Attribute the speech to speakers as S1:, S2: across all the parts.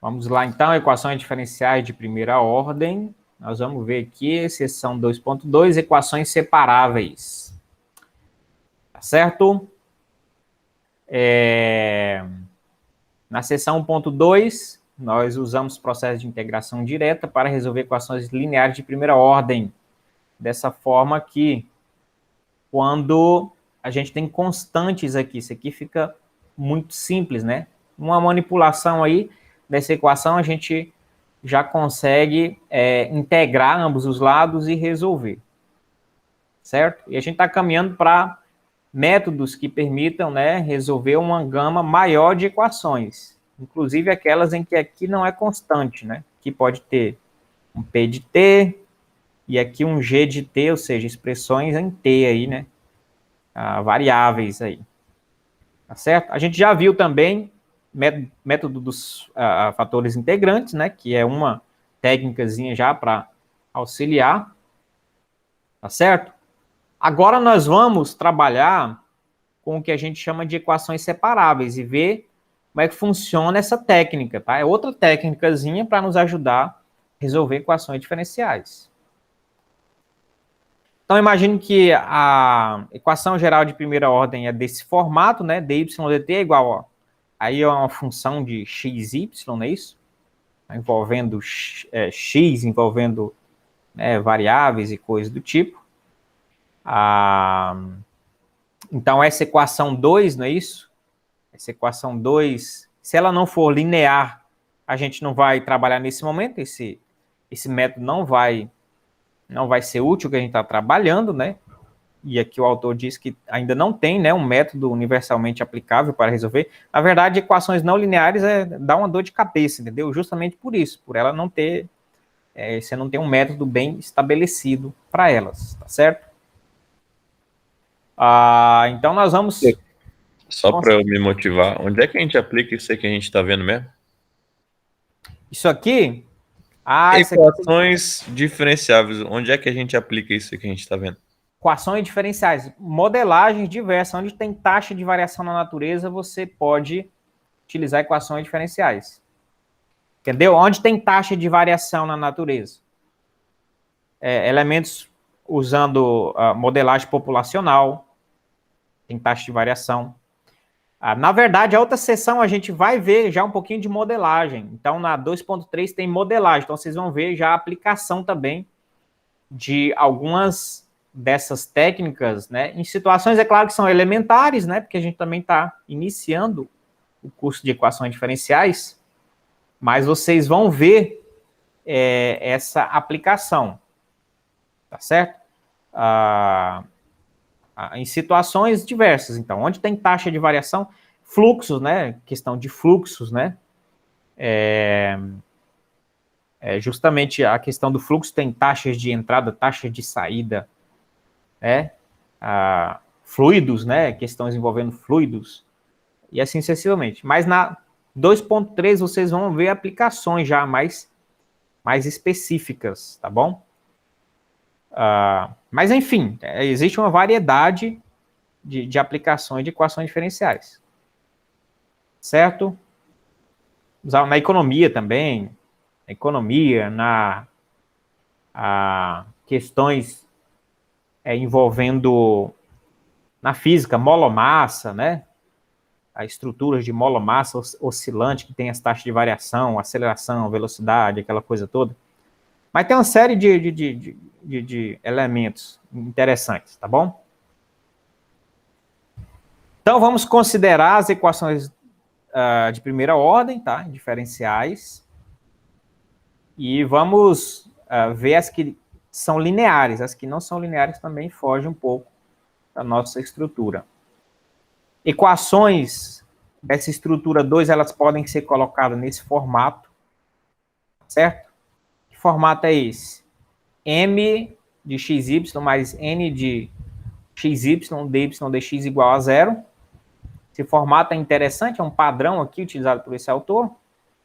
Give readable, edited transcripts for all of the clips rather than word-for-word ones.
S1: Vamos lá, então, equações diferenciais de primeira ordem. Nós vamos ver aqui, seção 2.2, equações separáveis. Tá certo? Na seção 1.2, nós usamos processo de integração direta para resolver equações lineares de primeira ordem. Dessa forma que, quando a gente tem constantes aqui, isso aqui fica muito simples, né? Uma manipulação aí dessa equação, a gente já consegue integrar ambos os lados e resolver, certo? E a gente está caminhando para métodos que permitam, né, resolver uma gama maior de equações, inclusive aquelas em que aqui não é constante, né? Que pode ter um P de T e aqui um G de T, ou seja, expressões em T aí, né? Variáveis aí, tá certo? A gente já viu também método dos fatores integrantes, né? Que é uma técnicazinha já para auxiliar, tá certo? Agora nós vamos trabalhar com o que a gente chama de equações separáveis e ver como é que funciona essa técnica, tá? É outra técnicazinha para nos ajudar a resolver equações diferenciais. Então, imagine que a equação geral de primeira ordem é desse formato, né? dy dt é igual, ó, aí é uma função de xy, não é isso? Envolvendo x, envolvendo variáveis e coisas do tipo. Então, essa equação 2, não é isso? Essa equação 2, se ela não for linear, a gente não vai trabalhar nesse momento, esse método não vai ser útil que a gente está trabalhando, né? E aqui o autor diz que ainda não tem, né, um método universalmente aplicável para resolver. Na verdade, equações não lineares dá uma dor de cabeça, entendeu? Justamente por isso, por ela não ter, você não tem um método bem estabelecido para elas, tá certo? Então nós vamos...
S2: Só para eu me motivar, onde é que a gente aplica isso aí que a gente está vendo mesmo?
S1: Isso aqui... isso aqui tem
S2: Equações diferenciáveis, onde é que a gente aplica isso aí que a gente está vendo?
S1: equações diferenciais, modelagens diversas, onde tem taxa de variação na natureza, você pode utilizar equações diferenciais. Entendeu? Onde tem taxa de variação na natureza? Elementos usando modelagem populacional, tem taxa de variação. Na verdade, a outra seção a gente vai ver já um pouquinho de modelagem. Então, na 2.3 tem modelagem. Então, vocês vão ver já a aplicação também de algumas dessas técnicas, né? Em situações, é claro que são elementares, né? Porque a gente também está iniciando o curso de equações diferenciais, mas vocês vão ver essa aplicação, tá certo? Em situações diversas, então, onde tem taxa de variação, fluxos, né? Questão de fluxos, né? Justamente a questão do fluxo tem taxas de entrada, taxa de saída, né? Fluidos, né? Questões envolvendo fluidos, e assim sucessivamente. Mas na 2.3 vocês vão ver aplicações já mais específicas, tá bom? Mas enfim, existe uma variedade de aplicações de equações diferenciais, certo? Na economia também, na questões envolvendo na física, molomassa, né? As estruturas de molomassa oscilante, que tem as taxas de variação, aceleração, velocidade, aquela coisa toda. Mas tem uma série de elementos interessantes, tá bom? Então, vamos considerar as equações de primeira ordem, tá? Diferenciais. E vamos ver as que são lineares. As que não são lineares também fogem um pouco da nossa estrutura. Equações dessa estrutura 2, elas podem ser colocadas nesse formato, certo? Que formato é esse? M de xy mais n de xy, dy dx igual a zero. Esse formato é interessante, é um padrão aqui utilizado por esse autor,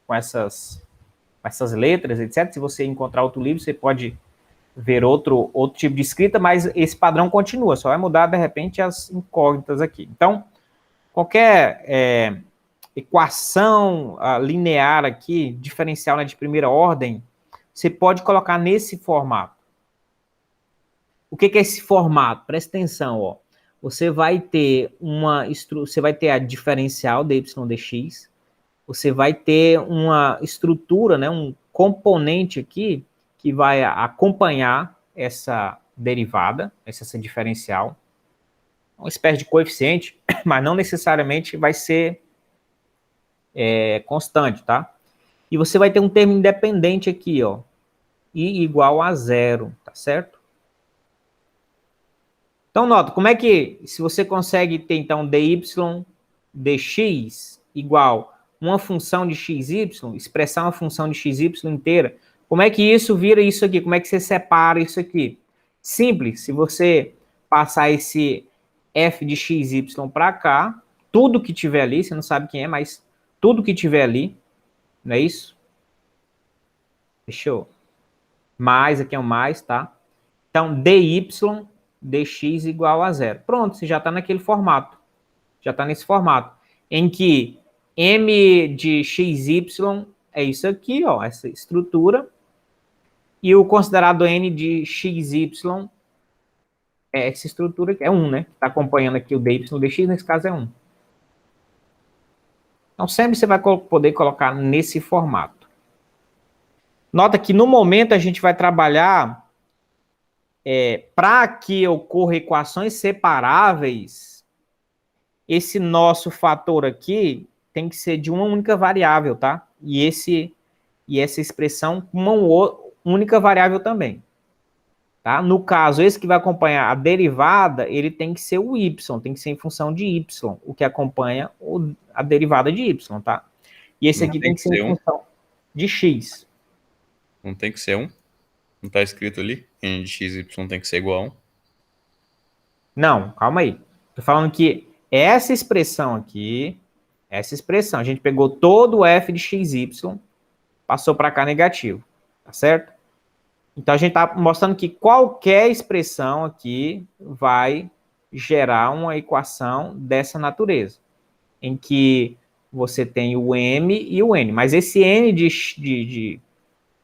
S1: com essas letras, etc. Se você encontrar outro livro, você pode ver outro tipo de escrita, mas esse padrão continua, só vai mudar, de repente, as incógnitas aqui. Então, qualquer equação linear aqui, diferencial, né, de primeira ordem, você pode colocar nesse formato. O que é esse formato? Presta atenção, ó. Você vai ter a diferencial dy dx, você vai ter uma estrutura, né, um componente aqui que vai acompanhar essa derivada, essa diferencial, uma espécie de coeficiente, mas não necessariamente vai ser constante, tá? E você vai ter um termo independente aqui, ó, i igual a zero, tá certo? Então, nota, como é que, se você consegue ter, então, dy dx igual uma função de xy, expressar uma função de xy inteira, como é que isso vira isso aqui? Como é que você separa isso aqui? Simples, se você passar esse f de xy para cá, tudo que tiver ali, você não sabe quem é, mas tudo que tiver ali, não é isso? Deixa eu... Mais, aqui é um mais, tá? Então, dy dx igual a zero. Pronto, você já está naquele formato. Já está nesse formato. Em que m de xy é isso aqui, ó, essa estrutura. E o considerado n de xy é essa estrutura, é 1, né? Está acompanhando aqui o dy dx, nesse caso é 1. Então, sempre você vai poder colocar nesse formato. Nota que no momento a gente vai trabalhar para que ocorra equações separáveis, esse nosso fator aqui tem que ser de uma única variável, tá? E essa expressão uma única variável também. Tá? No caso, esse que vai acompanhar a derivada, ele tem que ser o y, tem que ser em função de y, o que acompanha a derivada de y, tá? E esse aqui tem que ser em função de x.
S2: Não tem que ser 1? Não está escrito ali? N de x, y tem que ser igual a 1?
S1: Não, calma aí. Estou falando que essa expressão aqui, a gente pegou todo o f de xy, passou para cá negativo, tá certo? Então, a gente está mostrando que qualquer expressão aqui vai gerar uma equação dessa natureza, em que você tem o m e o n. Mas esse n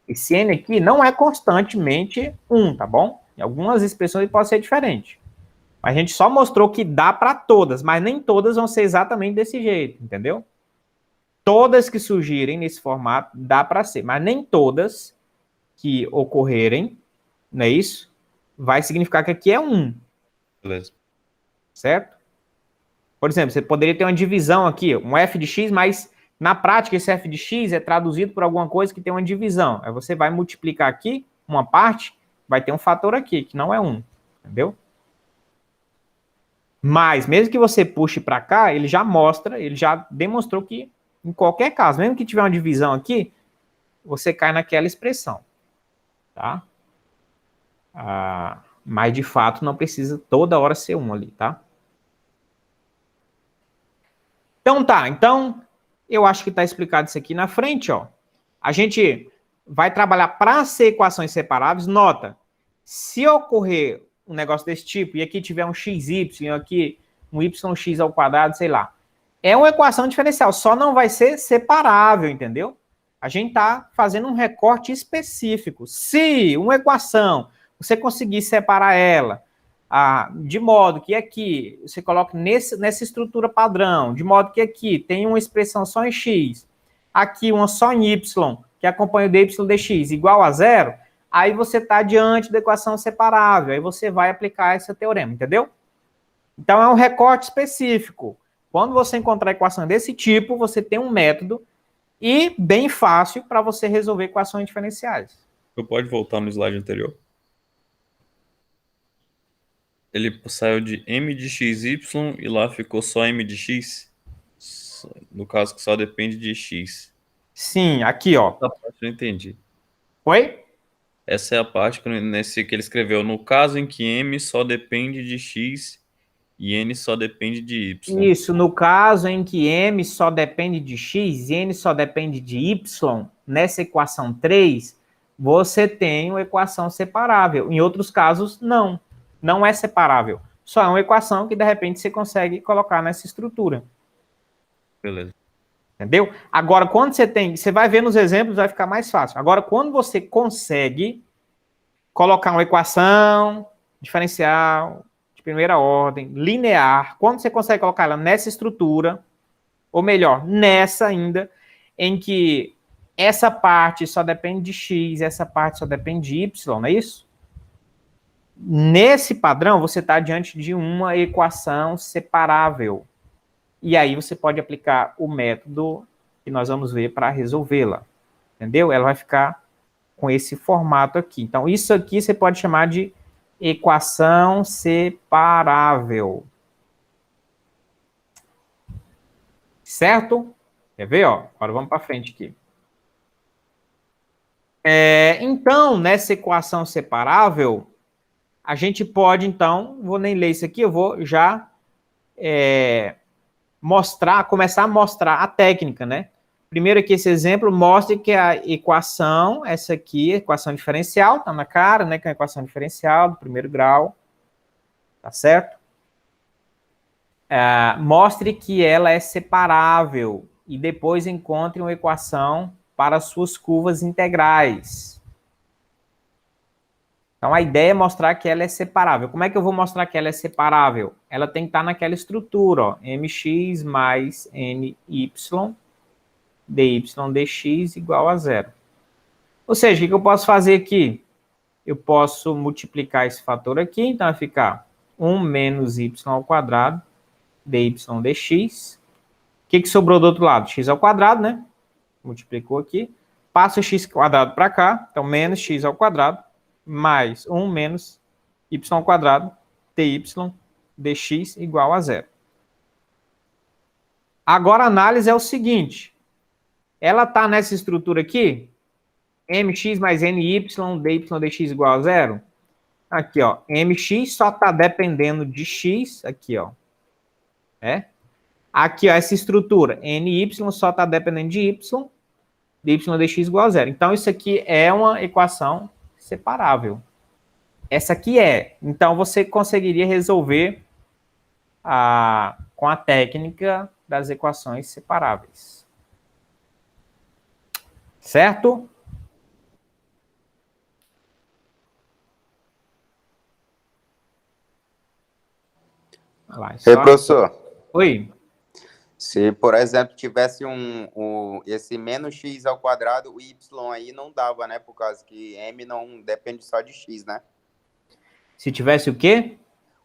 S1: esse n aqui não é constantemente 1, tá bom? Em algumas expressões ele pode ser diferente. A gente só mostrou que dá para todas, mas nem todas vão ser exatamente desse jeito, entendeu? Todas que surgirem nesse formato dá para ser, mas nem todas que ocorrerem, não é isso? Vai significar que aqui é 1.
S2: Beleza.
S1: Certo? Por exemplo, você poderia ter uma divisão aqui, um f de x, mas na prática esse f de x é traduzido por alguma coisa que tem uma divisão. Aí você vai multiplicar aqui uma parte, vai ter um fator aqui, que não é 1. Entendeu? Mas, mesmo que você puxe para cá, ele já mostra, ele já demonstrou que, em qualquer caso, mesmo que tiver uma divisão aqui, você cai naquela expressão. Tá? Mas, de fato, não precisa toda hora ser 1 ali, tá? Então, tá. Então, eu acho que está explicado isso aqui na frente, ó. A gente vai trabalhar para ser equações separáveis. Nota, se ocorrer um negócio desse tipo, e aqui tiver um xy, aqui um yx ao quadrado, sei lá. É uma equação diferencial, só não vai ser separável, entendeu? A gente está fazendo um recorte específico. Se uma equação, você conseguir separar ela de modo que aqui você coloque nessa estrutura padrão, de modo que aqui tem uma expressão só em x, aqui uma só em y, que acompanha o dy dx igual a zero, aí você está diante da equação separável, aí você vai aplicar esse teorema, entendeu? Então, é um recorte específico. Quando você encontrar equação desse tipo, você tem um método e bem fácil para você resolver equações diferenciais.
S2: Você pode voltar no slide anterior? Ele saiu de m de xy e lá ficou só m de x? No caso que só depende de x.
S1: Sim, aqui, ó.
S2: Essa parte eu entendi.
S1: Oi?
S2: Essa é a parte que ele escreveu. No caso em que m só depende de x e n só depende de y.
S1: Isso, no caso em que m só depende de x e n só depende de y, nessa equação 3, você tem uma equação separável. Em outros casos, não. Não é separável. Só é uma equação que, de repente, você consegue colocar nessa estrutura.
S2: Beleza.
S1: Entendeu? Agora, quando você vai ver nos exemplos, vai ficar mais fácil. Agora, quando você consegue colocar uma equação diferencial de primeira ordem, linear, quando você consegue colocar ela nessa estrutura, ou melhor, nessa ainda, em que essa parte só depende de x, essa parte só depende de y, não é isso? Nesse padrão, você está diante de uma equação separável. E aí você pode aplicar o método que nós vamos ver para resolvê-la. Entendeu? Ela vai ficar com esse formato aqui. Então, isso aqui você pode chamar de equação separável. Certo? Quer ver? Ó? Agora vamos para frente aqui. Então, nessa equação separável, a gente pode, então, vou nem ler isso aqui, eu vou já começar a mostrar a técnica, né? Primeiro aqui, esse exemplo mostra que a equação, essa aqui, equação diferencial, tá na cara, né? Que é a equação diferencial do primeiro grau, tá certo? Mostre que ela é separável e depois encontre uma equação para suas curvas integrais. Então, a ideia é mostrar que ela é separável. Como é que eu vou mostrar que ela é separável? Ela tem que estar naquela estrutura, ó, mx mais ny dy dx igual a zero. Ou seja, o que eu posso fazer aqui? Eu posso multiplicar esse fator aqui, então vai ficar 1 menos y ao quadrado dy dx. O que sobrou do outro lado? X ao quadrado, né? Multiplicou aqui. Passa o x quadrado para cá, então menos x ao quadrado, mais 1 menos y ao quadrado dy dx igual a zero. Agora a análise é o seguinte. Ela está nessa estrutura aqui, mx mais ny dy dx igual a zero. Aqui, ó, mx só está dependendo de x, aqui, ó. Aqui, ó, essa estrutura, ny só está dependendo de y, dy dx igual a zero. Então, isso aqui é uma equação separável. Essa aqui é. Então, você conseguiria resolver com a técnica das equações separáveis. Certo? Lá,
S3: Ei, professor.
S1: Oi.
S3: Se, por exemplo, tivesse esse menos x ao quadrado, o y aí não dava, né? Por causa que m não depende só de x, né?
S1: Se tivesse o quê?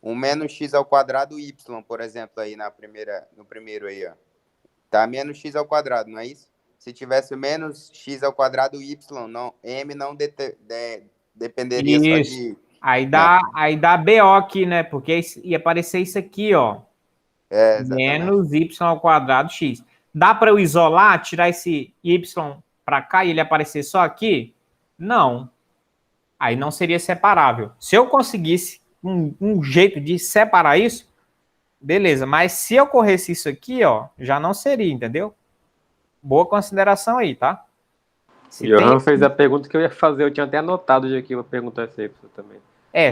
S3: Um menos x ao quadrado y, por exemplo, aí no primeiro aí, ó. Tá menos x ao quadrado, não é isso? Se tivesse menos x ao quadrado y, não, m não dependeria
S1: Isso.
S3: só de...
S1: Aí dá BO aqui, né? Porque ia aparecer isso aqui, ó. Menos y ao quadrado x. Dá para eu isolar, tirar esse y para cá e ele aparecer só aqui? Não. Aí não seria separável. Se eu conseguisse um jeito de separar isso, beleza. Mas se ocorresse isso aqui, ó, já não seria, entendeu? Boa consideração aí, tá?
S4: O Johan fez a pergunta que eu ia fazer. Eu tinha até anotado já aqui uma pergunta essa aí também.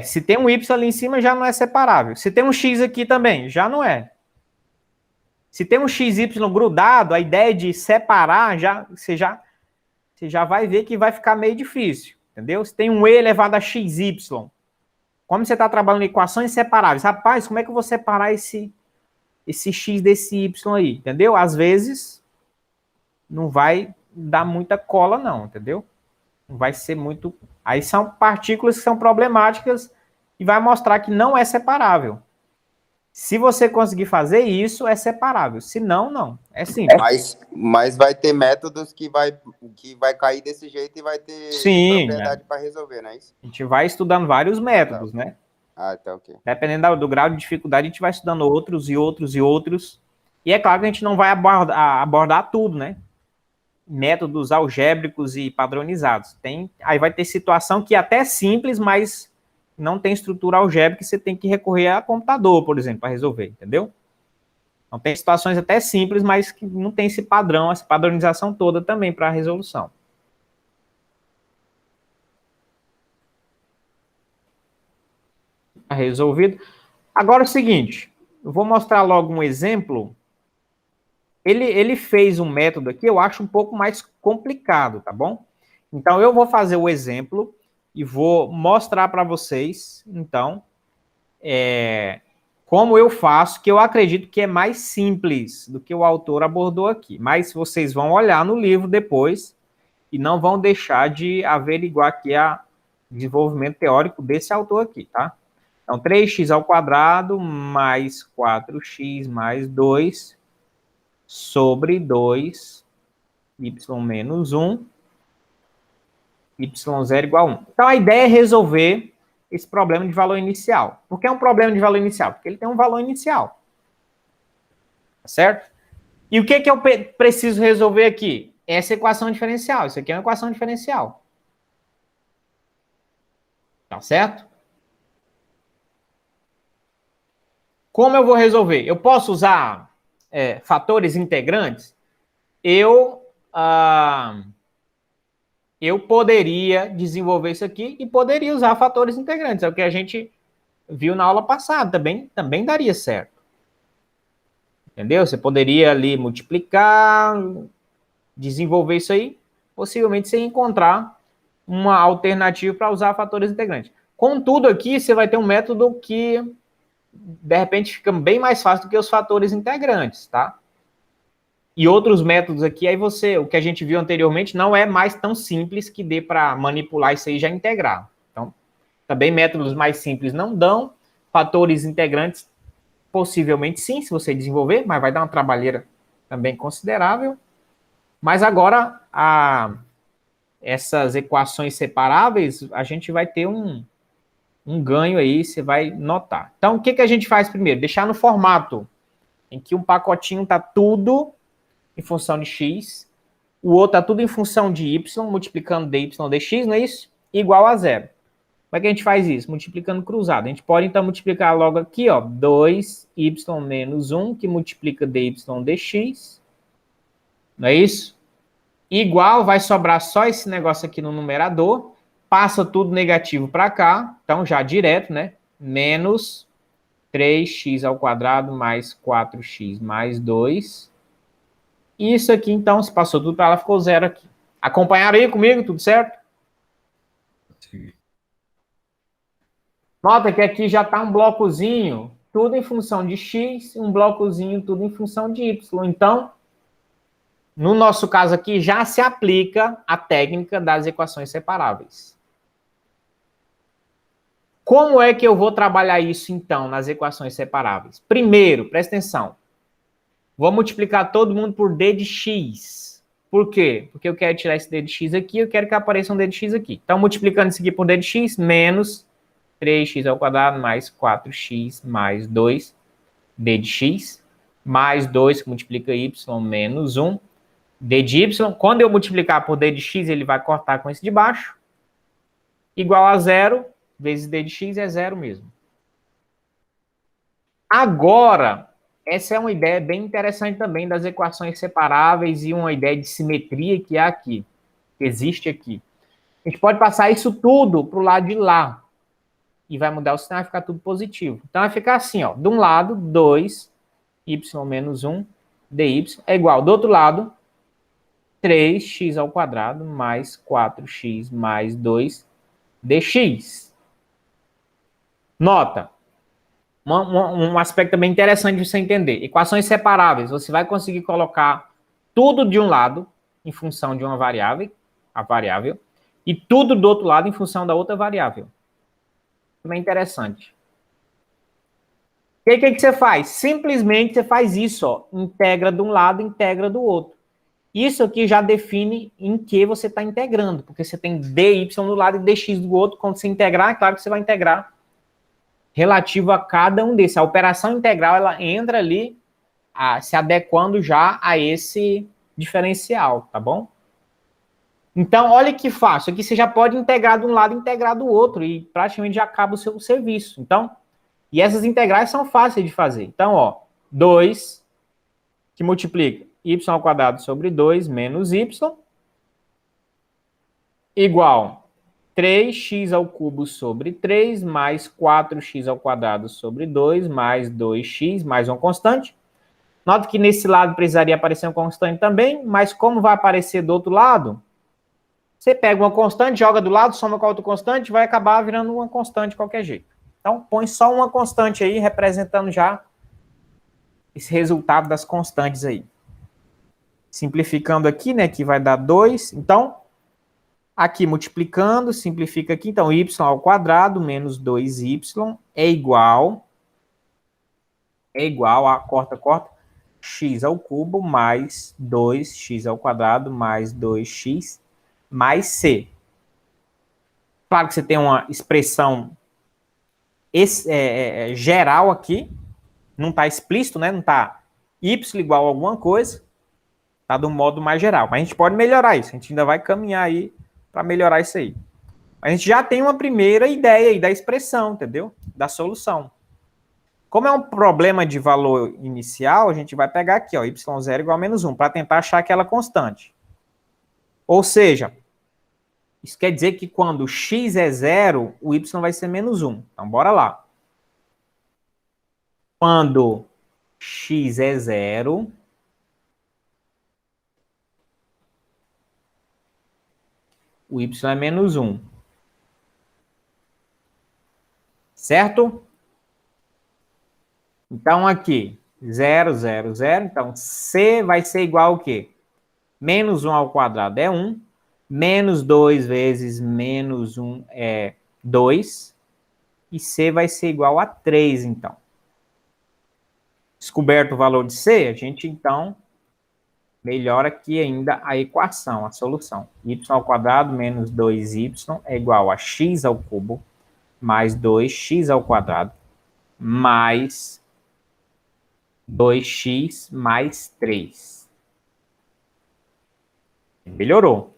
S1: Se tem um y ali em cima, já não é separável. Se tem um x aqui também, já não é. Se tem um xy grudado, a ideia de separar, você já vai ver que vai ficar meio difícil, entendeu? Se tem um e elevado a xy, como você está trabalhando em equações separáveis, rapaz, como é que eu vou separar esse x desse y aí, entendeu? Às vezes, não vai dar muita cola não, entendeu? Não vai ser muito... Aí são partículas que são problemáticas e vai mostrar que não é separável. Se você conseguir fazer isso, é separável. Se não, não. É simples.
S3: Mas vai ter métodos que vai cair desse jeito e vai ter propriedade para resolver, não é isso?
S1: A gente vai estudando vários métodos, né?
S3: Tá, ok.
S1: Dependendo do grau de dificuldade, a gente vai estudando outros e outros e outros. E é claro que a gente não vai abordar tudo, né? Métodos algébricos e padronizados. Aí vai ter situação que até é simples, mas não tem estrutura algébrica e você tem que recorrer a computador, por exemplo, para resolver, entendeu? Então tem situações até simples, mas que não tem esse padrão, essa padronização toda também para a resolução. Tá resolvido. Agora é o seguinte, eu vou mostrar logo um exemplo ele fez um método aqui, eu acho um pouco mais complicado, tá bom? Então, eu vou fazer o exemplo e vou mostrar para vocês, então, como eu faço, que eu acredito que é mais simples do que o autor abordou aqui. Mas vocês vão olhar no livro depois e não vão deixar de averiguar aqui o desenvolvimento teórico desse autor aqui, tá? Então, 3x² mais 4x mais 2 sobre 2, y menos 1, y0 igual a 1. Então, a ideia é resolver esse problema de valor inicial. Por que é um problema de valor inicial? Porque ele tem um valor inicial. Tá certo? E o que eu preciso resolver aqui? Essa equação diferencial. Isso aqui é uma equação diferencial. Tá certo? Como eu vou resolver? Eu posso usar fatores integrantes? Eu poderia desenvolver isso aqui e poderia usar fatores integrantes. É o que a gente viu na aula passada. Também daria certo. Entendeu? Você poderia ali multiplicar, desenvolver isso aí, possivelmente você encontrar uma alternativa para usar fatores integrantes. Contudo, aqui você vai ter um método que, de repente, fica bem mais fácil do que os fatores integrantes, tá? E outros métodos aqui, aí o que a gente viu anteriormente, não é mais tão simples que dê para manipular isso aí e já integrar. Então, também métodos mais simples não dão, fatores integrantes possivelmente sim, se você desenvolver, mas vai dar uma trabalheira também considerável. Mas agora, essas equações separáveis, a gente vai ter um ganho aí, você vai notar. Então, o que a gente faz primeiro? Deixar no formato em que um pacotinho está tudo em função de x, o outro está tudo em função de y, multiplicando dy dx, não é isso? Igual a 0. Como é que a gente faz isso? Multiplicando cruzado. A gente pode, então, multiplicar logo aqui, ó, 2y menos 1, que multiplica dy dx. Não é isso? Igual, vai sobrar só esse negócio aqui no numerador. Passa tudo negativo para cá. Então, já direto, né? Menos 3x² mais 4x mais 2. Isso aqui, então, se passou tudo para lá, ficou 0 aqui. Acompanharam aí comigo? Tudo certo?
S2: Sim.
S1: Nota que aqui já está um blocozinho, tudo em função de x, um blocozinho tudo em função de y. Então, no nosso caso aqui, já se aplica a técnica das equações separáveis. Como é que eu vou trabalhar isso, então, nas equações separáveis? Primeiro, presta atenção. Vou multiplicar todo mundo por d de x. Por quê? Porque eu quero tirar esse d de x aqui, eu quero que apareça um d de x aqui. Então, multiplicando isso aqui por d de x, menos 3x² mais 4x mais 2, d de x, mais 2 que multiplica y menos 1, d de y. Quando eu multiplicar por d de x, ele vai cortar com esse de baixo. Igual a 0, vezes d de x é 0 mesmo. Agora, essa é uma ideia bem interessante também das equações separáveis e uma ideia de simetria que há aqui, que existe aqui. A gente pode passar isso tudo para o lado de lá. E vai mudar o sinal, vai ficar tudo positivo. Então, vai ficar assim, ó. De um lado, 2y menos 1 dy é igual. Do outro lado, 3x² mais 4x mais 2 dx. Nota. Um aspecto bem interessante de você entender. Equações separáveis. Você vai conseguir colocar tudo de um lado em função de uma variável, a variável, e tudo do outro lado em função da outra variável. Também interessante. O que você faz? Simplesmente você faz isso, ó. Integra de um lado, integra do outro. Isso aqui já define em que você está integrando, porque você tem dy do lado e dx do outro. Quando você integrar, é claro que você vai integrar relativo a cada um desses. A operação integral, ela entra ali se adequando já a esse diferencial, tá bom? Então, olha que fácil. Aqui você já pode integrar de um lado e integrar do outro. E praticamente já acaba o seu serviço. Então, e essas integrais são fáceis de fazer. Então, ó, 2 que multiplica y² sobre 2 menos y igual 3x³ sobre 3 mais 4x² sobre 2 mais 2x mais uma constante. Nota que nesse lado precisaria aparecer uma constante também, mas como vai aparecer do outro lado, você pega uma constante, joga do lado, soma com a outra constante, vai acabar virando uma constante de qualquer jeito. Então, põe só uma constante aí, representando já esse resultado das constantes aí. Simplificando aqui, né, que vai dar 2. Então, aqui multiplicando, simplifica aqui. Então, y ao quadrado menos 2y é igual a, corta, x ao cubo mais 2x ao quadrado mais 2x mais c. Claro que você tem uma expressão geral aqui, não está explícito, né? Não está y igual a alguma coisa, está do modo mais geral. Mas a gente pode melhorar isso, a gente ainda vai caminhar aí para melhorar isso aí. A gente já tem uma primeira ideia aí da expressão, entendeu? Da solução. Como é um problema de valor inicial, a gente vai pegar aqui, ó, y0 igual a menos 1, para tentar achar aquela constante. Ou seja, isso quer dizer que quando x é 0, o y vai ser menos 1. Então, bora lá. Quando x é 0, o y é menos 1. Certo? Então, aqui, 0, 0, 0. Então, c vai ser igual ao quê? Menos 1 ao quadrado é 1. Menos 2 vezes menos 1 é 2. E c vai ser igual a 3, então. Descoberto o valor de c, a gente, então, melhora aqui ainda a equação, a solução. Y ao quadrado menos 2y é igual a x ao cubo mais 2x ao quadrado mais 2x mais 3. Melhorou.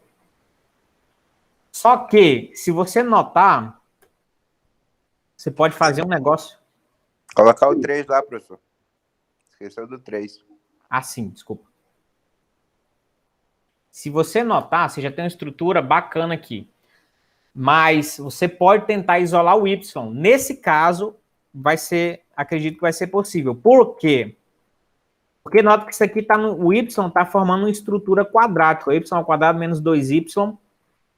S1: Só que, se você notar, você pode fazer um negócio...
S3: Colocar o 3 lá, professor. Esqueceu do 3.
S1: Ah, sim, desculpa. Se você notar, você já tem uma estrutura bacana aqui. Mas você pode tentar isolar o y. Nesse caso, acredito que vai ser possível. Por quê? Porque nota que isso aqui o y está formando uma estrutura quadrática. Y ao quadrado menos 2y.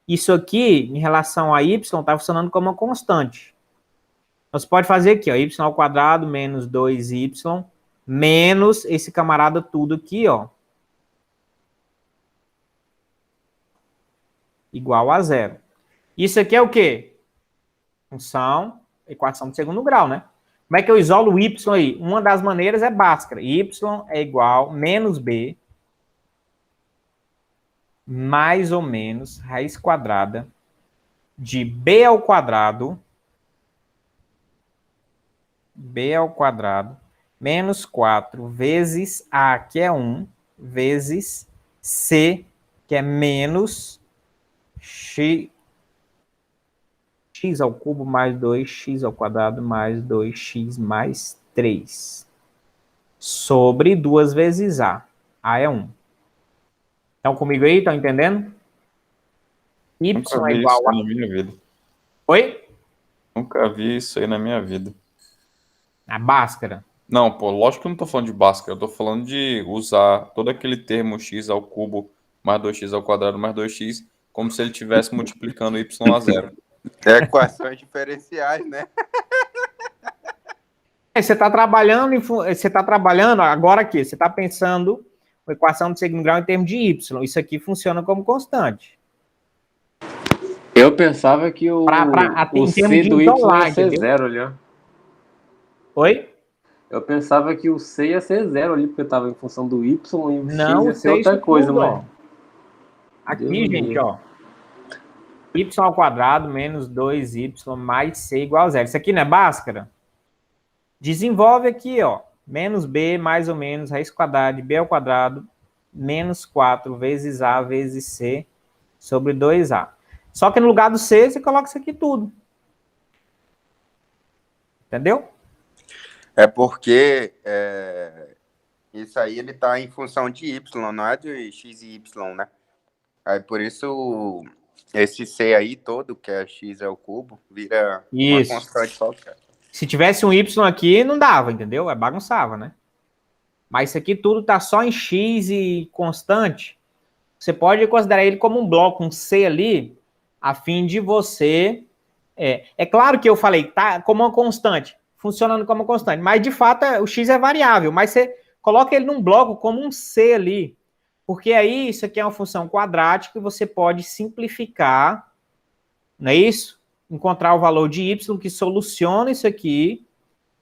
S1: Isso aqui, em relação a y, está funcionando como uma constante. Então, você pode fazer aqui, ó, y ao quadrado menos 2y menos esse camarada tudo aqui, ó. Igual a 0. Isso aqui é o quê? Função, equação de segundo grau, né? Como é que eu isolo o y aí? Uma das maneiras é Bhaskara. Y é igual a menos b mais ou menos raiz quadrada de b ao quadrado menos 4 vezes a, que é 1, vezes c, que é menos x ao cubo mais 2x ao quadrado mais 2x mais 3. Sobre 2 vezes a. A é 1. Estão comigo aí? Estão entendendo? Y
S2: Nunca
S1: é
S2: vi
S1: igual
S2: isso
S1: a...
S2: na minha vida.
S1: Oi?
S2: Nunca vi isso aí na minha vida.
S1: A Bhaskara.
S2: Não, pô, lógico que eu não tô falando de Bhaskara, eu tô falando de usar todo aquele termo x ao cubo mais 2x ao quadrado mais 2x como se ele estivesse multiplicando y a 0.
S3: Equações diferenciais, né?
S1: Você está trabalhando agora aqui, você está pensando uma equação de segundo grau em termos de y. Isso aqui funciona como constante.
S4: Eu pensava que o
S1: em
S4: C
S1: termos de
S4: do
S1: isolar,
S4: Y ia ser
S1: entendeu?
S4: 0 ali, ó.
S1: Oi?
S4: Eu pensava que o C ia ser 0 ali, porque estava em função do Y e o
S1: Não,
S4: X ia ser outra coisa,
S1: tudo,
S4: mas...
S1: ó. Aqui, gente, ó. Y ao quadrado menos 2y mais c igual a 0. Isso aqui não é Bhaskara? Desenvolve aqui, ó. Menos b mais ou menos raiz quadrada de b ao quadrado menos 4 vezes a vezes c sobre 2a. Só que no lugar do c, você coloca isso aqui tudo. Entendeu?
S3: É porque isso aí ele tá em função de y, não é de x e y, né? Aí por isso esse c aí todo, que é x ao cubo, vira uma constante qualquer.
S1: Se tivesse um y aqui, não dava, entendeu? Bagunçava, né? mas isso aqui tudo está só em x e constante, você pode considerar ele como um bloco, um C ali, a fim de você... É claro que eu falei, tá como uma constante, funcionando como uma constante, mas de fato o x é variável, mas você coloca ele num bloco como um C ali, porque aí isso aqui é uma função quadrática e você pode simplificar, não é isso? Encontrar o valor de y que soluciona isso aqui,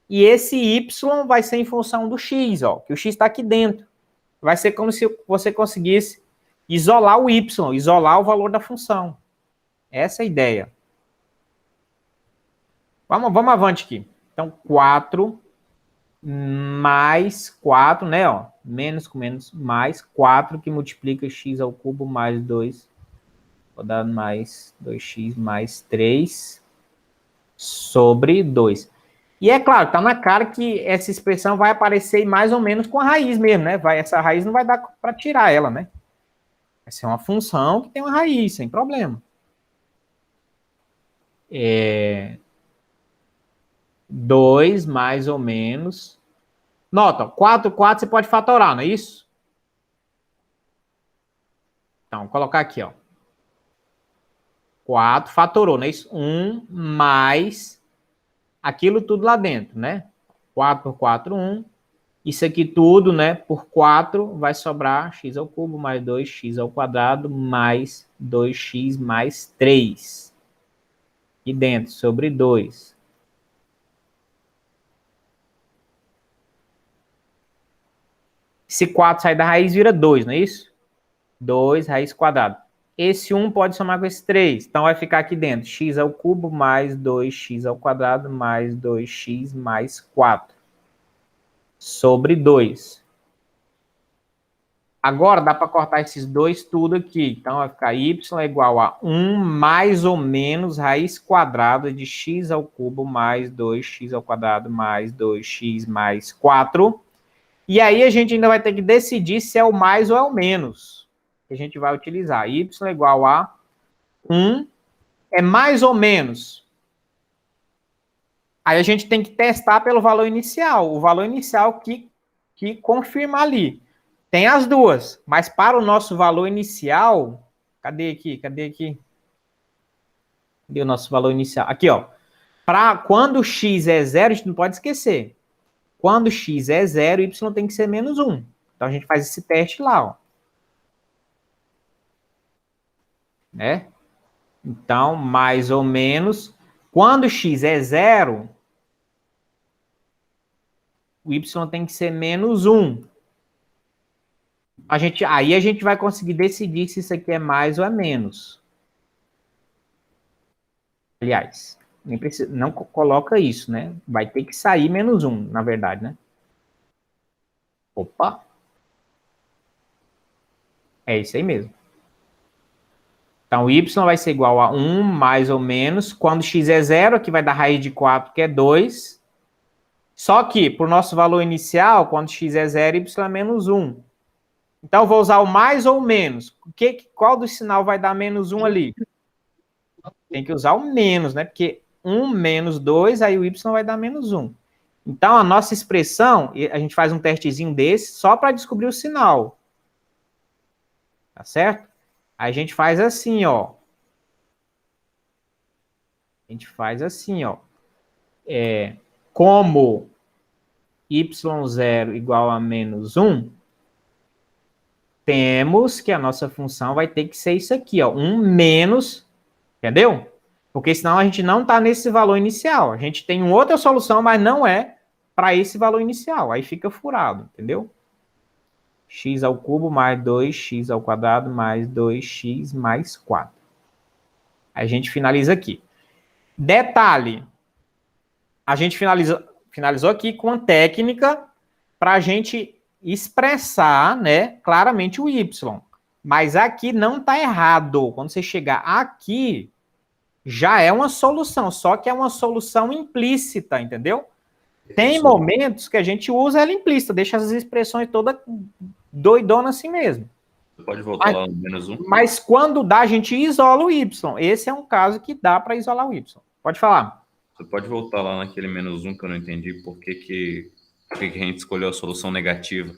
S1: e esse y vai ser em função do x, ó, que o x está aqui dentro. Vai ser como se você conseguisse isolar o y, isolar o valor da função. Essa é a ideia. Vamos avante aqui. Então, 4 mais 4, né? Ó, menos com menos, mais 4 que multiplica x ao cubo mais 2, vou dar mais 2x mais 3 sobre 2. E é claro, tá na cara que essa expressão vai aparecer mais ou menos com a raiz mesmo, né? Essa raiz não vai dar para tirar ela, né? Vai ser uma função que tem uma raiz, sem problema. 2 mais ou menos. Nota, 4 você pode fatorar, não é isso? Então, vou colocar aqui, ó. 4 fatorou, não é isso? 1 mais aquilo tudo lá dentro, né? 4 por 4, 1. Isso aqui tudo, né? Por 4 vai sobrar x ao cubo mais 2x ao quadrado mais 2x mais 3. Aqui dentro, sobre 2. Esse 4 sai da raiz, vira 2, não é isso? 2 raiz quadrada. Esse 1 pode somar com esse 3. Então, vai ficar aqui dentro. X ao cubo mais 2x ao quadrado mais 2x mais 4. Sobre 2. Agora, dá para cortar esses dois tudo aqui. Então, vai ficar y é igual a 1 mais ou menos raiz quadrada de x ao cubo mais 2x ao quadrado mais 2x mais 4. E aí, a gente ainda vai ter que decidir se é o mais ou é o menos que a gente vai utilizar. Y é igual a 1 é mais ou menos. Aí a gente tem que testar pelo valor inicial. O valor inicial que confirma ali. Tem as duas, mas para o nosso valor inicial... Cadê aqui? Cadê o nosso valor inicial? Aqui, ó. Para quando x é 0, a gente não pode esquecer. Quando x é 0, y tem que ser menos 1. Então, a gente faz esse teste lá, ó. Né? Então, mais ou menos, quando x é 0, o y tem que ser menos 1. Aí a gente vai conseguir decidir se isso aqui é mais ou é menos. Aliás, nem precisa, não coloca isso, né? Vai ter que sair menos 1, na verdade, né? Opa! É isso aí mesmo. Então, y vai ser igual a 1 mais ou menos. Quando x é 0, aqui vai dar raiz de 4, que é 2. Só que, para o nosso valor inicial, quando x é 0, y é menos 1. Então, eu vou usar o mais ou menos. Qual do sinal vai dar menos 1 ali? Tem que usar o menos, né? Porque 1 menos 2, aí o y vai dar menos 1. Então, a nossa expressão, a gente faz um testezinho desse só para descobrir o sinal. Tá certo? Aí a gente faz assim, ó. A gente faz assim, ó. Como y0 igual a menos 1, temos que a nossa função vai ter que ser isso aqui, ó. 1 menos, entendeu? Porque senão a gente não está nesse valor inicial. A gente tem uma outra solução, mas não é para esse valor inicial. Aí fica furado, entendeu? X ao cubo mais 2x ao quadrado mais 2x mais 4. Aí a gente finaliza aqui. Detalhe, a gente finalizou aqui com a técnica para a gente expressar, né, claramente o y. Mas aqui não está errado. Quando você chegar aqui, já é uma solução, só que é uma solução implícita, entendeu? Tem momentos que a gente usa ela implícita, deixa as expressões todas doidonas assim mesmo.
S2: Você pode voltar lá no menos 1?
S1: Mas quando dá, a gente isola o y. Esse é um caso que dá para isolar o y. Pode falar.
S2: Você pode voltar lá naquele menos 1 que eu não entendi por que a gente escolheu a solução negativa.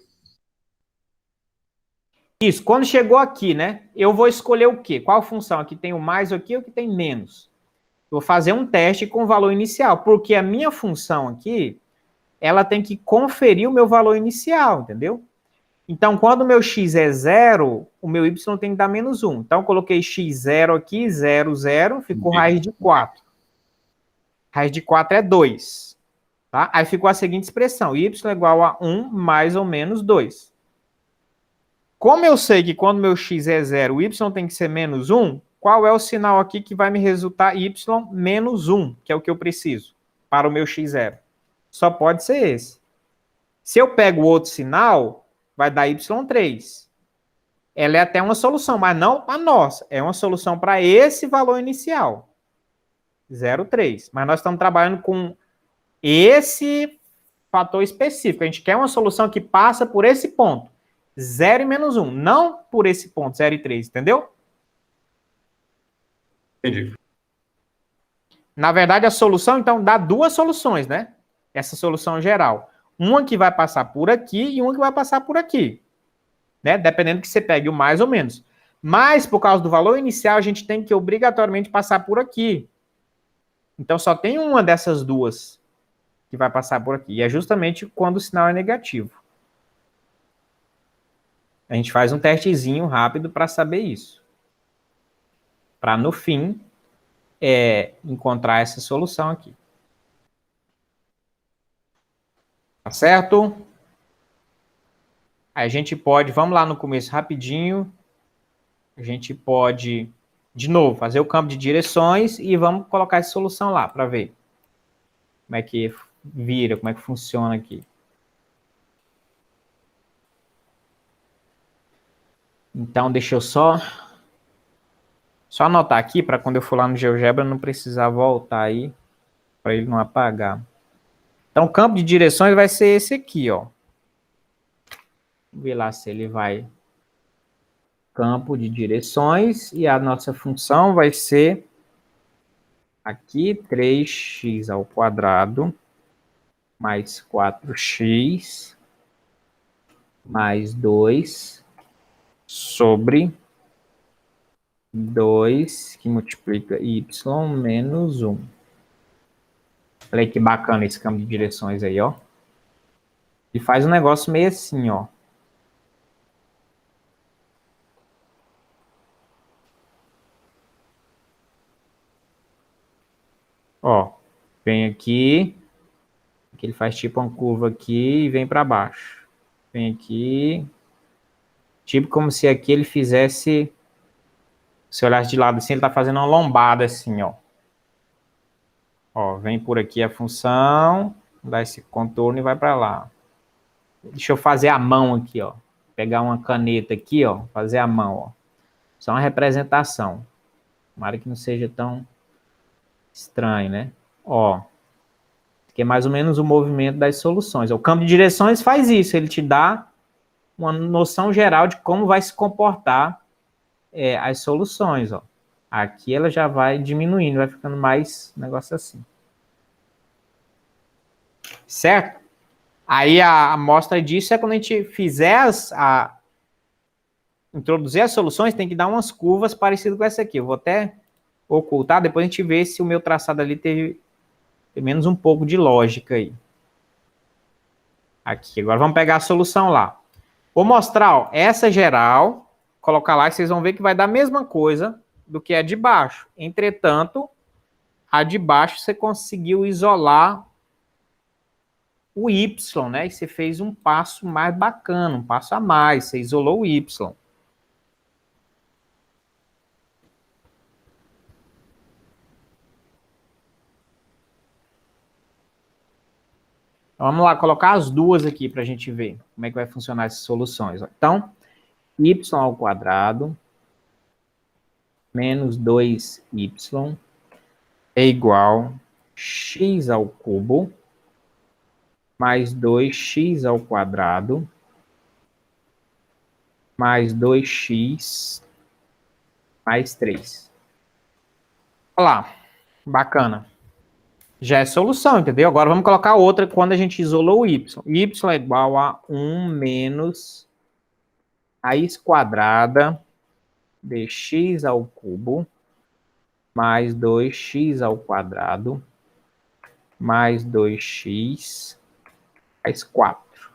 S1: Isso, quando chegou aqui, né? Eu vou escolher o quê? Qual função? Aqui tem o mais aqui ou aqui tem menos? Vou fazer um teste com o valor inicial, porque a minha função aqui, ela tem que conferir o meu valor inicial, entendeu? Então, quando o meu x é 0, o meu y tem que dar menos 1. Então, eu coloquei x0 aqui, 0, 0, ficou raiz de 4. Raiz de 4 é 2. Tá? Aí ficou a seguinte expressão, y é igual a 1 mais ou menos 2. Como eu sei que quando meu x é 0, o y tem que ser menos 1, qual é o sinal aqui que vai me resultar y menos 1, que é o que eu preciso para o meu x0? Só pode ser esse. Se eu pego o outro sinal, vai dar y3. Ela é até uma solução, mas não a nossa. É uma solução para esse valor inicial. 0,3. Mas nós estamos trabalhando com esse fator específico. A gente quer uma solução que passa por esse ponto. 0 e menos 1. Não por esse ponto, 0 e 3. Entendeu?
S2: Entendi.
S1: Na verdade, a solução, então, dá duas soluções, né? Essa solução geral. Uma que vai passar por aqui e uma que vai passar por aqui. Né? Dependendo que você pegue o mais ou menos. Mas, por causa do valor inicial, a gente tem que obrigatoriamente passar por aqui. Então, só tem uma dessas duas que vai passar por aqui. E é justamente quando o sinal é negativo. A gente faz um testezinho rápido para saber isso. Para, no fim, encontrar essa solução aqui. Tá certo? Aí a gente pode, vamos lá no começo rapidinho. A gente pode, de novo, fazer o campo de direções e vamos colocar essa solução lá para ver como é que vira, como é que funciona aqui. Então, deixa eu só anotar aqui para quando eu for lá no GeoGebra não precisar voltar aí para ele não apagar. Então, o campo de direções vai ser esse aqui, ó. Vamos ver lá se ele vai campo de direções e a nossa função vai ser aqui 3x ao quadrado mais 4x mais 2 sobre 2 que multiplica y menos 1. Olha aí que bacana esse campo de direções aí, ó. E faz um negócio meio assim, ó. Ó, vem aqui, ele faz tipo uma curva aqui e vem para baixo. Vem aqui, tipo como se aqui ele fizesse, se olhasse de lado assim, ele tá fazendo uma lombada assim, ó. Ó, vem por aqui a função, dá esse contorno e vai para lá. Deixa eu fazer a mão aqui, ó. Pegar uma caneta aqui, ó, fazer a mão, ó. Só uma representação. Tomara que não seja tão estranho, né? Ó, que é mais ou menos o movimento das soluções. O campo de direções faz isso, ele te dá uma noção geral de como vai se comportar as soluções, ó. Aqui ela já vai diminuindo, vai ficando mais um negócio assim. Certo? Aí a amostra disso é quando a gente fizer introduzir as soluções, tem que dar umas curvas parecidas com essa aqui. Eu vou até ocultar, depois a gente vê se o meu traçado ali teve pelo menos um pouco de lógica aí. Aqui, agora vamos pegar a solução lá. Vou mostrar, ó, essa geral, colocar lá e vocês vão ver que vai dar a mesma coisa do que a de baixo. Entretanto, a de baixo você conseguiu isolar o y, né? E você fez um passo mais bacana, um passo a mais, você isolou o y. Vamos lá, colocar as duas aqui para a gente ver como é que vai funcionar essas soluções. Então, y ao quadrado menos 2y é igual a x ao cubo mais 2x ao quadrado mais 2x mais 3. Olha lá, bacana. Já é solução, entendeu? Agora vamos colocar outra quando a gente isolou o y. Y é igual a 1 menos raiz quadrada de x ao cubo mais 2x ao quadrado mais 2x mais 4.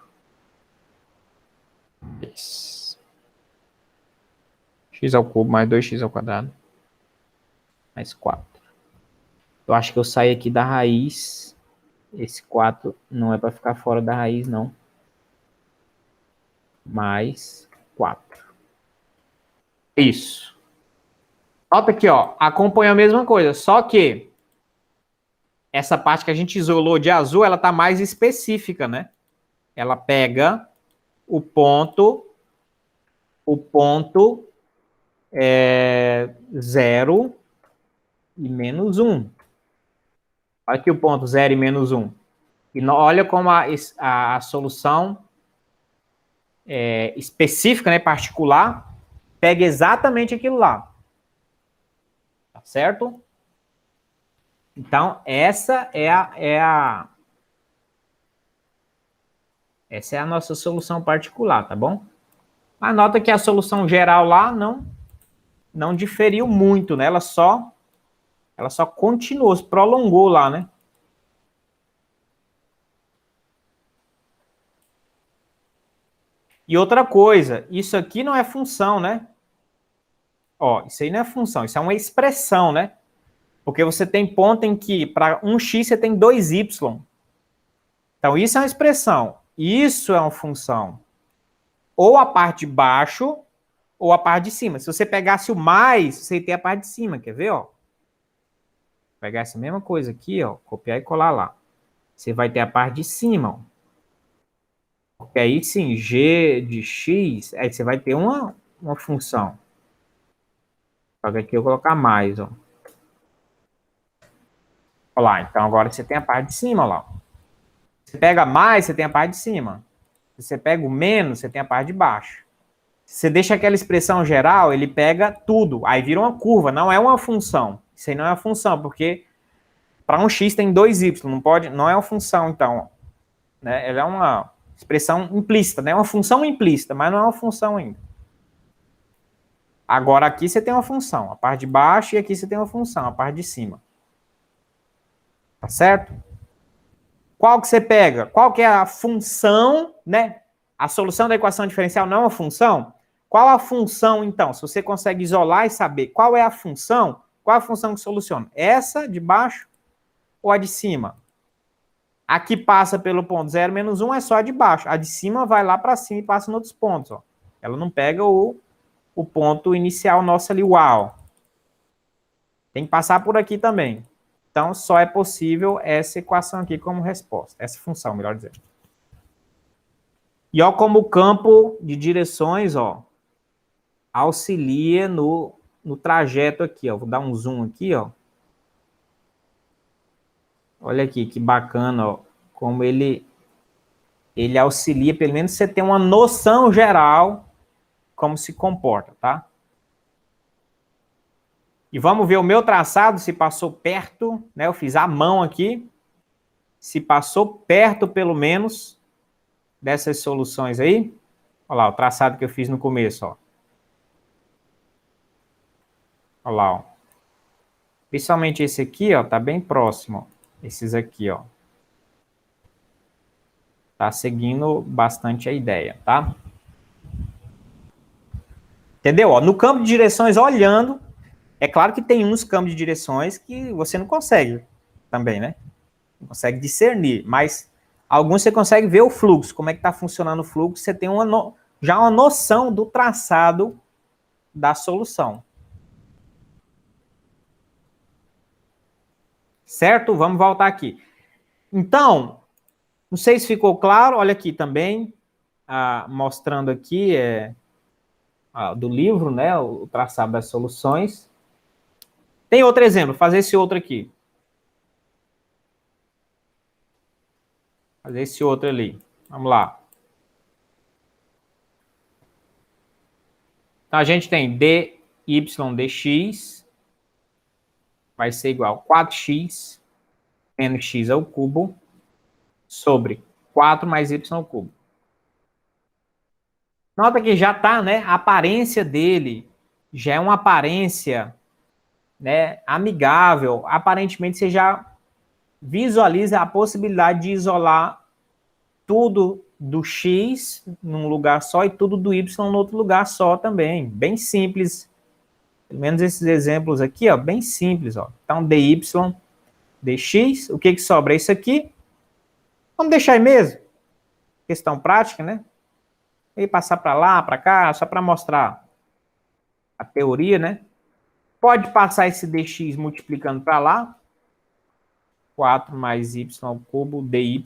S1: Isso. X ao cubo mais 2x ao quadrado mais 4. Eu acho que eu saio aqui da raiz. Esse 4 não é para ficar fora da raiz, não. Mais 4. Isso. Nota aqui, ó. Acompanha a mesma coisa, só que essa parte que a gente isolou de azul, ela tá mais específica, né? Ela pega o ponto 0 e menos 1. Olha aqui o ponto 0 e menos 1. E olha como a solução específica, né, particular, pega exatamente aquilo lá. Tá certo? Então, essa é a nossa solução particular, tá bom? Mas nota que a solução geral lá não diferiu muito, né? Ela só continuou, se prolongou lá, né? E outra coisa, isso aqui não é função, né? Ó, isso aí não é função, isso é uma expressão, né? Porque você tem ponto em que para um x você tem 2y. Então, isso é uma expressão. Isso é uma função. Ou a parte de baixo, ou a parte de cima. Se você pegasse o mais, você tem a parte de cima. Quer ver, ó? Vou pegar essa mesma coisa aqui, ó. Copiar e colar lá. Você vai ter a parte de cima, ó. Porque aí sim, g de x, aí você vai ter uma função. Só que aqui eu vou colocar mais, ó. Olha lá, então agora você tem a parte de cima, ó lá. Você pega mais, você tem a parte de cima. Se você pega o menos, você tem a parte de baixo. Se você deixa aquela expressão geral, ele pega tudo. Aí vira uma curva, não é uma função. Isso aí não é uma função, porque para um x tem 2y, não é uma função, então. Né? Ela é uma expressão implícita, né? É uma função implícita, mas não é uma função ainda. Agora aqui você tem uma função, a parte de baixo, e aqui você tem uma função, a parte de cima. Tá certo? Qual que você pega? Qual que é a função, né? A solução da equação diferencial não é uma função? Qual a função, então? Se você consegue isolar e saber qual é a função, qual a função que soluciona? Essa de baixo ou a de cima? A que passa pelo ponto 0, menos 1 é só a de baixo. A de cima vai lá para cima e passa em outros pontos. Ó. Ela não pega o ponto inicial nosso ali, o A. Ó. Tem que passar por aqui também. Então, só é possível essa equação aqui como resposta. Essa função, melhor dizendo. E ó como o campo de direções, ó, auxilia no trajeto aqui, ó. Vou dar um zoom aqui, ó. Olha aqui, que bacana, ó. Como ele auxilia, pelo menos você tem uma noção geral como se comporta, tá? E vamos ver o meu traçado, se passou perto, né? Eu fiz a mão aqui. Se passou perto, pelo menos, dessas soluções aí. Olha lá, o traçado que eu fiz no começo, ó. Olha lá, ó. Principalmente esse aqui, ó, tá bem próximo, ó. Esses aqui, ó. Tá seguindo bastante a ideia, tá? Entendeu? Ó, no campo de direções, olhando, é claro que tem uns campos de direções que você não consegue também, né? Não consegue discernir, mas alguns você consegue ver o fluxo, como é que está funcionando o fluxo, você tem já uma noção do traçado da solução. Certo? Vamos voltar aqui. Então, não sei se ficou claro, olha aqui também, mostrando aqui do livro, né, o traçado das soluções. Tem outro exemplo, fazer esse outro aqui. Fazer esse outro ali. Vamos lá. Então, a gente tem dy dx vai ser igual a 4x menos x ao cubo sobre 4 mais y ao cubo. Nota que já está, né? A aparência dele já é uma aparência, né, amigável. Aparentemente, você já visualiza a possibilidade de isolar tudo do X num lugar só e tudo do Y no outro lugar só também. Bem simples. Pelo menos esses exemplos aqui, ó, bem simples, ó. Então, dy, dx, o que sobra? Isso aqui. Vamos deixar aí mesmo. Questão prática, né? E passar para lá, para cá, só para mostrar a teoria, né? Pode passar esse dx multiplicando para lá. 4 mais y ao cubo dy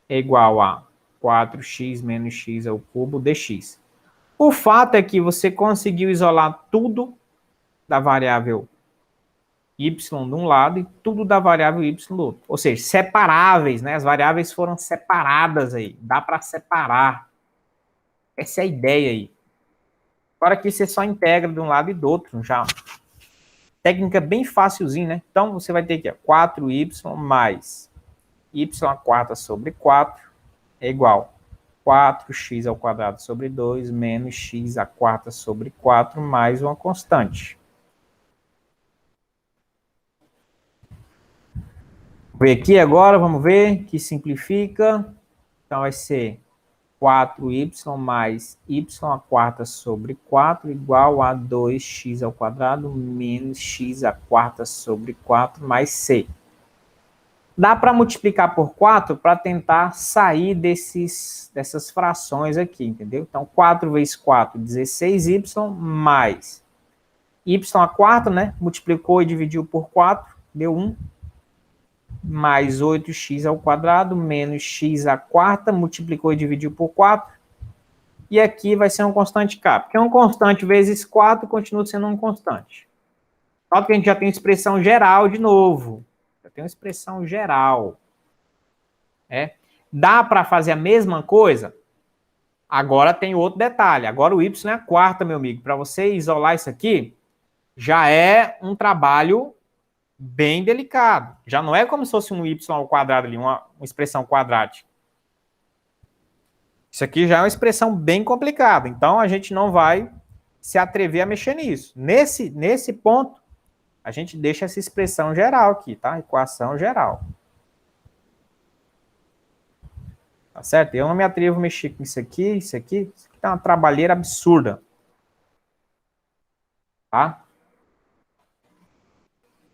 S1: é igual a 4x menos x ao cubo dx. O fato é que você conseguiu isolar tudo da variável y de um lado e tudo da variável y do outro. Ou seja, separáveis, né? As variáveis foram separadas aí. Dá para separar. Essa é a ideia aí. Agora aqui você só integra de um lado e do outro. Já. Técnica bem facilzinha, né? Então você vai ter aqui ó, 4y mais y a quarta sobre 4 é igual a 4x ao quadrado sobre 2 menos x a quarta sobre 4 mais uma constante. Vou ver aqui agora, vamos ver que simplifica. Então vai ser 4y mais y a quarta sobre 4 igual a 2x ao quadrado menos x a quarta sobre 4 mais c. Dá para multiplicar por 4 para tentar sair dessas frações aqui, entendeu? Então, 4 vezes 4, 16y, mais y a quarta, né? Multiplicou e dividiu por 4, deu 1. Mais 8x ao quadrado, menos x à quarta, multiplicou e dividiu por 4. E aqui vai ser uma constante k, porque uma constante vezes 4 continua sendo uma constante. Nota que a gente já tem expressão geral de novo. Já tem uma expressão geral. Dá para fazer a mesma coisa? Agora tem outro detalhe. Agora o y é a quarta, meu amigo. Para você isolar isso aqui, já é um trabalho bem delicado. Já não é como se fosse um y ao quadrado ali, uma expressão quadrática. Isso aqui já é uma expressão bem complicada. Então, a gente não vai se atrever a mexer nisso. Nesse ponto, a gente deixa essa expressão geral aqui, tá? Equação geral. Tá certo? Eu não me atrevo a mexer com isso aqui tá uma trabalheira absurda. Tá?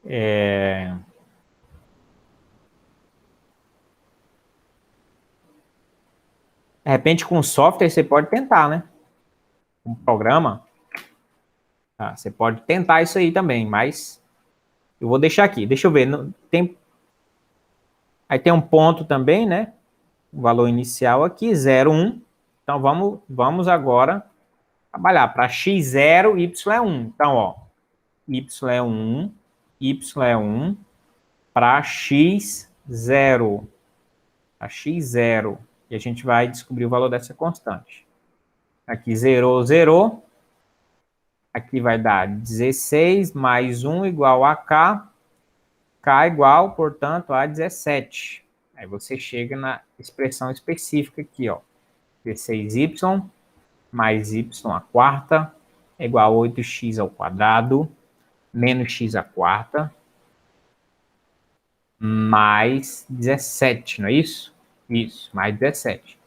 S1: De repente, com software, você pode tentar, né? Um programa. Tá? Você pode tentar isso aí também, mas eu vou deixar aqui. Deixa eu ver. Aí tem um ponto também, né? O valor inicial aqui, 0,1. Então, vamos agora trabalhar para x0, y é 1. Então, ó, y é 1, y é 1 para x0. Para x0. E a gente vai descobrir o valor dessa constante. Aqui, zerou, zerou. Aqui vai dar 16 mais 1 igual a k. K igual, portanto, a 17. Aí você chega na expressão específica aqui, ó. 16y mais y à quarta é igual a 8x ao quadrado menos x à quarta mais 17, não é isso? Isso, mais 17.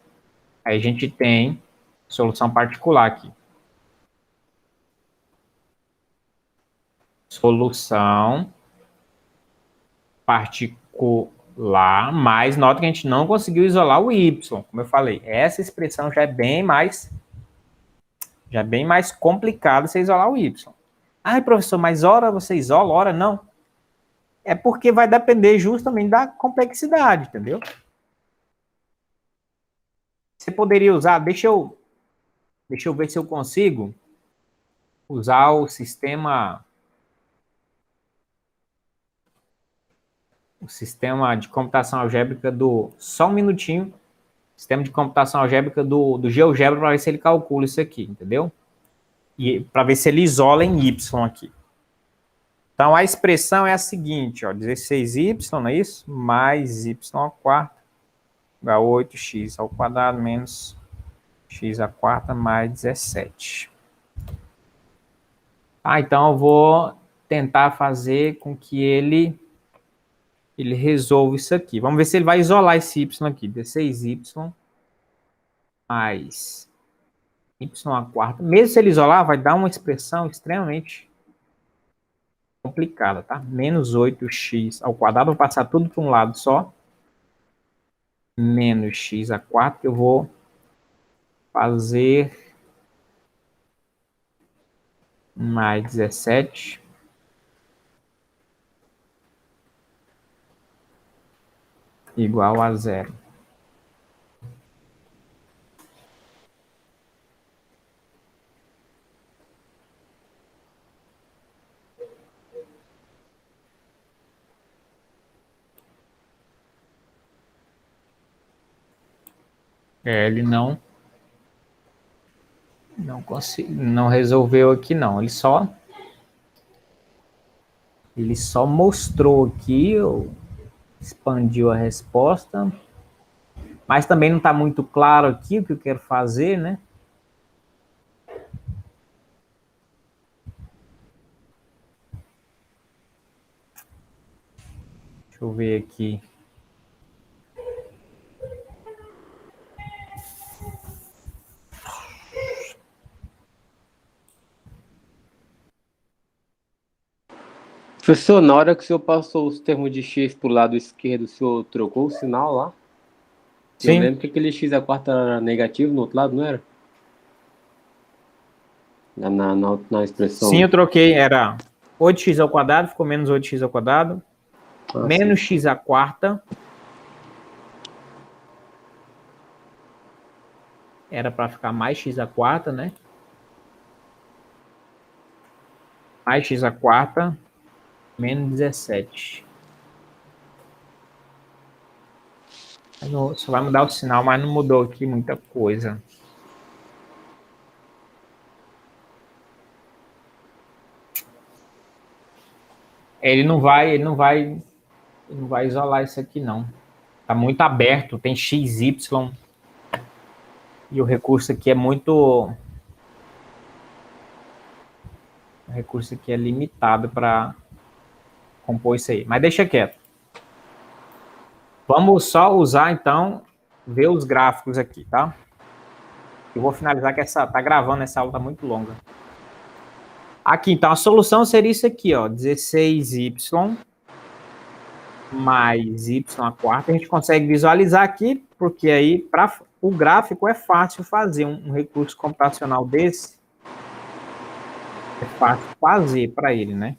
S1: Aí a gente tem solução particular aqui. Solução particular, mas nota que a gente não conseguiu isolar o y, como eu falei. Essa expressão já é bem mais complicado você isolar o y. Ai, professor, mas hora você isola, hora não. É porque vai depender justamente da complexidade, entendeu? Você poderia usar, deixa eu ver se eu consigo usar o sistema de computação algébrica só um minutinho, sistema de computação algébrica do GeoGebra para ver se ele calcula isso aqui, entendeu? E para ver se ele isola em y aqui. Então, a expressão é a seguinte, ó, 16y, não é isso? Mais y ao quarto, igual a 8x ao quadrado, menos x à quarta mais 17. Ah, então eu vou tentar fazer com que ele resolva isso aqui. Vamos ver se ele vai isolar esse y aqui. 16y mais y à quarta. Mesmo se ele isolar, vai dar uma expressão extremamente complicada, tá? Menos 8x ao quadrado. Vou passar tudo para um lado só. Menos x à quarta, que eu vou fazer mais 17 igual a 0. Ele não resolveu aqui não. Ele só mostrou aqui, expandiu a resposta, mas também não está muito claro aqui o que eu quero fazer, né? Deixa eu ver aqui.
S4: Professor, na hora que o senhor passou os termos de x para o lado esquerdo, o senhor trocou o sinal lá?
S1: Sim.
S4: Eu lembro que aquele x à quarta era negativo no outro lado, não era? Na expressão.
S1: Sim, eu troquei. Era 8x ao quadrado, ficou menos 8x ao quadrado. Menos
S4: sim.
S1: x à quarta. Era para ficar mais x à quarta, né? Mais x à quarta, menos 17. Só vai mudar o sinal, mas não mudou aqui muita coisa. Ele não vai isolar isso aqui, não. Tá muito aberto, tem x, y. E o recurso aqui é muito... O recurso aqui é limitado para compor isso aí. Mas deixa quieto. Vamos só usar, então, ver os gráficos aqui, tá? Eu vou finalizar que tá gravando, essa aula tá muito longa. Aqui, então, a solução seria isso aqui, ó. 16y mais y à quarta. A gente consegue visualizar aqui, porque aí, para o gráfico, é fácil fazer um recurso computacional desse. É fácil fazer para ele, né?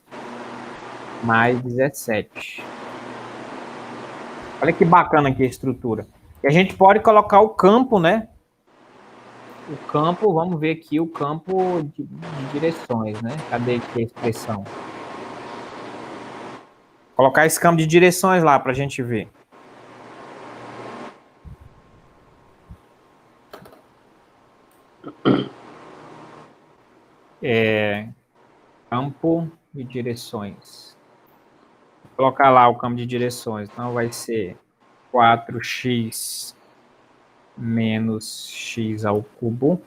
S1: Mais 17. Olha que bacana aqui a estrutura. E a gente pode colocar o campo, né? O campo, vamos ver aqui o campo de direções, né? Cadê aqui a expressão? Colocar esse campo de direções lá para a gente ver. Campo de direções. Vou colocar lá o campo de direções. Então, vai ser 4x menos x ao cubo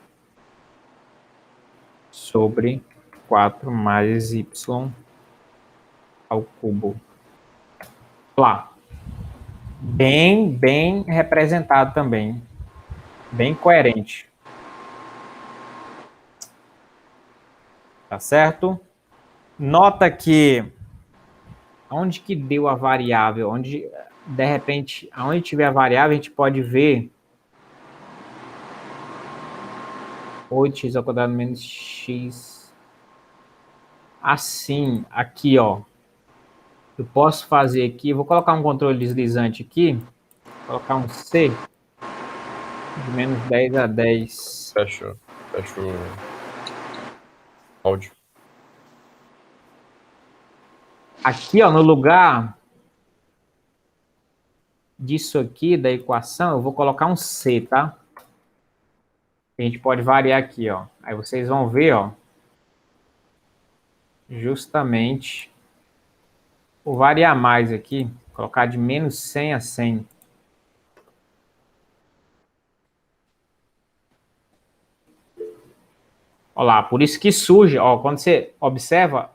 S1: sobre 4 mais y ao cubo. Lá. Bem representado também. Bem coerente. Tá certo? Nota que onde que deu a variável, onde, de repente, aonde tiver a variável, a gente pode ver 8x ao quadrado menos x. Assim, aqui, ó. Eu posso fazer aqui, vou colocar um controle deslizante aqui, vou colocar um C de menos 10 a 10.
S2: Fecha o áudio.
S1: Aqui, ó, no lugar disso aqui, da equação, eu vou colocar um C, tá? A gente pode variar aqui, ó. Aí vocês vão ver, ó, justamente vou variar mais aqui, colocar de menos 100 a 100. Olha lá, por isso que surge, ó, quando você observa,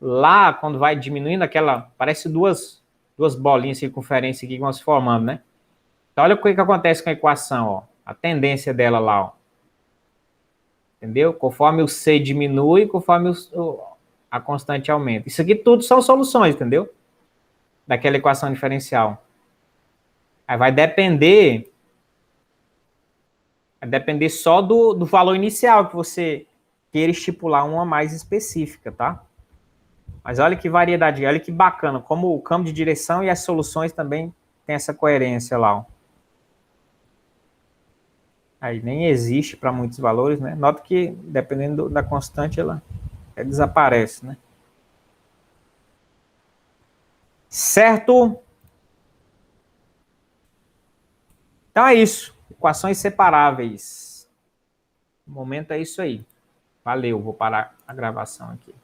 S1: lá, quando vai diminuindo aquela, parece duas bolinhas de circunferência aqui que vão se formando, né? Então, olha o que acontece com a equação, ó. A tendência dela lá, ó. Entendeu? Conforme o C diminui, conforme a constante aumenta. Isso aqui tudo são soluções, entendeu? Daquela equação diferencial. Aí vai depender só do valor inicial que você queira estipular uma mais específica, tá? Mas olha que variedade, olha que bacana, como o campo de direção e as soluções também tem essa coerência lá, ó. Aí nem existe para muitos valores, né? Nota que, dependendo da constante, ela desaparece, né? Certo? Então é isso. Equações separáveis. No momento é isso aí. Valeu, vou parar a gravação aqui.